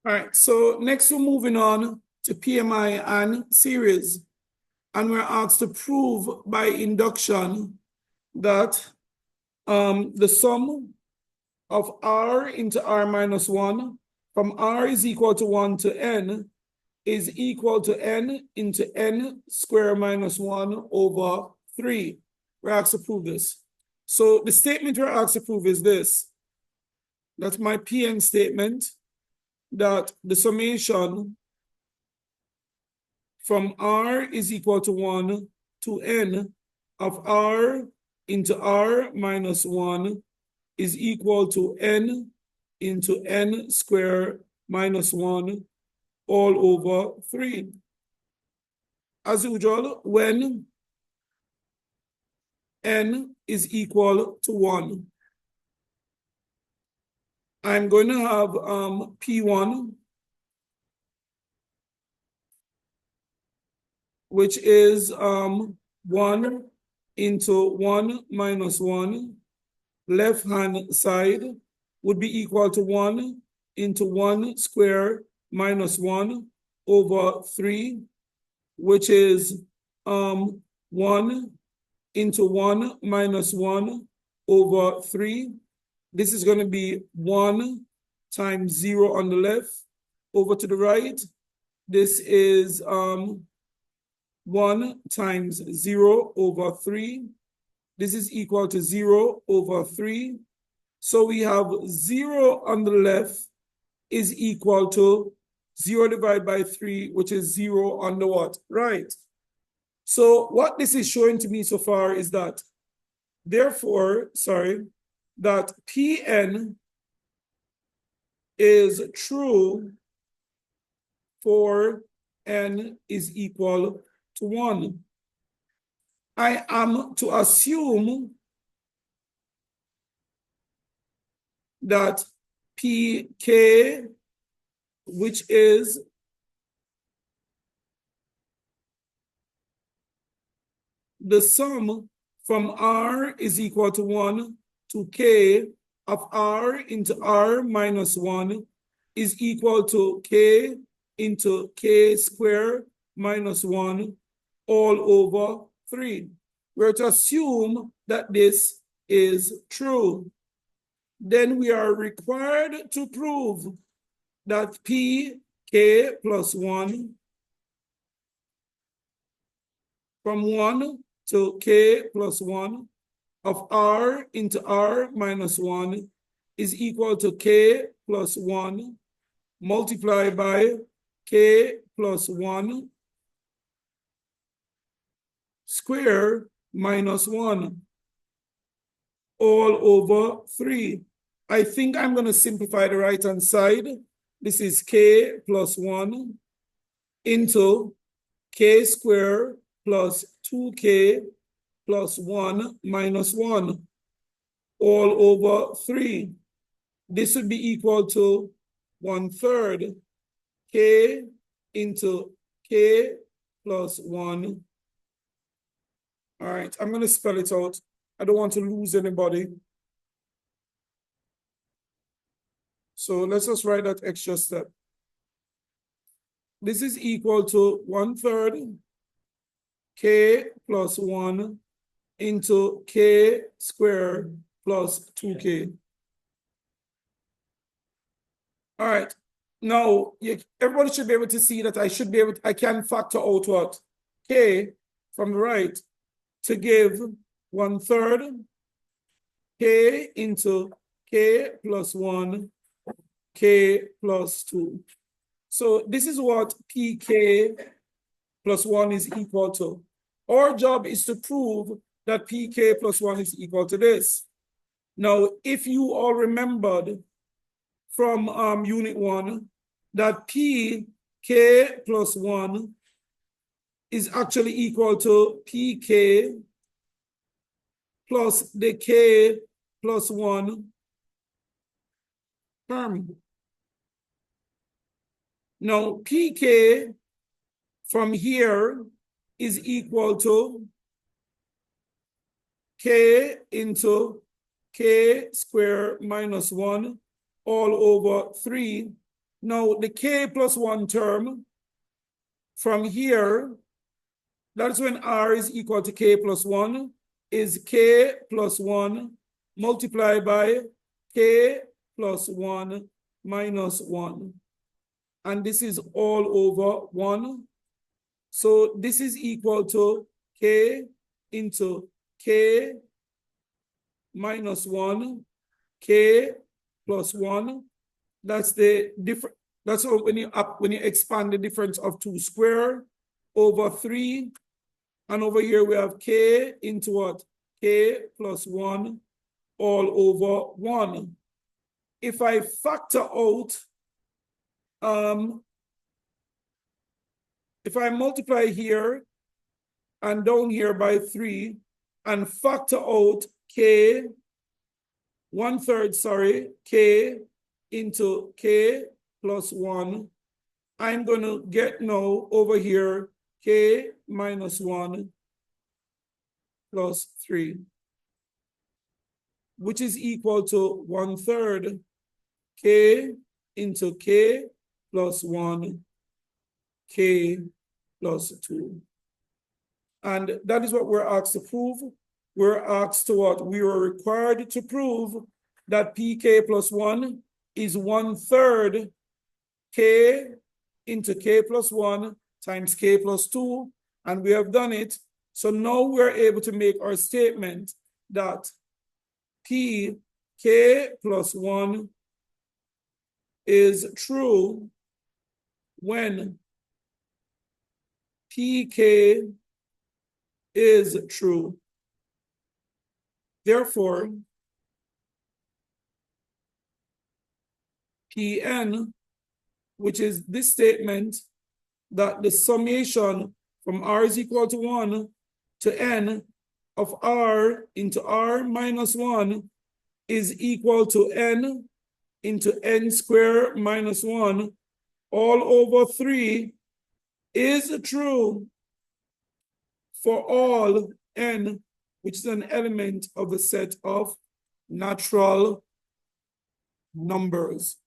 All right, so next we're moving on to PMI and series. And we're asked to prove by induction that the sum of R into R minus 1 from R is equal to 1 to N is equal to N into N squared minus 1 over 3. We're asked to prove this. So the statement we're asked to prove is this. That's my PN statement, that the summation from R is equal to 1 to N of R into R minus 1 is equal to N into N squared minus 1 all over 3. As usual, when N is equal to 1, I'm going to have P1, which is 1 into 1 minus 1. Left-hand side would be equal to 1 into 1 squared minus 1 over 3, which is 1 into 1 minus 1 over 3. This is going to be 1 times 0 on the left. Over to the right, this is 1 times 0 over 3. This is equal to 0 over 3. So we have 0 on the left is equal to 0 divided by 3, which is 0 on the what? Right. So what this is showing to me so far is that, therefore, that Pn is true for n is equal to 1. I am to assume that Pk, which is the sum from R is equal to 1 to K of R into R minus 1 is equal to K into K squared minus 1 all over 3. We're to assume that this is true. Then we are required to prove that Pk plus 1 from 1 to K plus 1 of R into R minus 1 is equal to K plus 1 multiplied by K plus 1 square minus 1 all over 3. I think I'm going to simplify the right-hand side. This is K plus 1 into K squared plus 2K plus 1 minus 1 all over 3. This would be equal to 1/3 K into K plus 1. All right, I'm going to spell it out. I don't want to lose anybody. So let's just write that extra step. This is equal to 1/3 K plus 1 into K squared plus 2K. All right. Now, everybody should be able to see that I can factor out what? K from the right to give 1/3 K into K plus 1, K plus 2. So this is what Pk plus 1 is equal to. Our job is to prove that Pk plus 1 is equal to this. Now, if you all remembered from unit 1 that Pk plus 1 is actually equal to Pk plus the K plus 1 term. Now, Pk from here is equal to K into K squared minus 1 all over 3. Now the k plus 1 term from here, that's when r is equal to k plus 1, is k plus 1 multiplied by k plus 1 minus 1. And this is all over 1. So this is equal to k into k minus 1, k plus 1. That's the difference. That's when you expand the difference of 2 squared over 3. And over here we have k into what? K plus 1 all over 1. If I factor out, if I multiply here and down here by 3 and factor out k, 1/3, sorry, k into k plus 1, I'm going to get now over here k minus 1 plus 3, which is equal to 1/3 k into k plus 1, k plus 2. And that is what we're asked to prove. We're asked to what? We were required to prove that pk plus 1 is 1/3 k into k plus 1 times k plus 2, and we have done it. So now we're able to make our statement that pk plus 1 is true when pk is true. Therefore, Pn, which is this statement that the summation from r is equal to 1 to n of r into r minus 1 is equal to n into n squared minus 1 all over 3 is true for all n, which is an element of the set of natural numbers.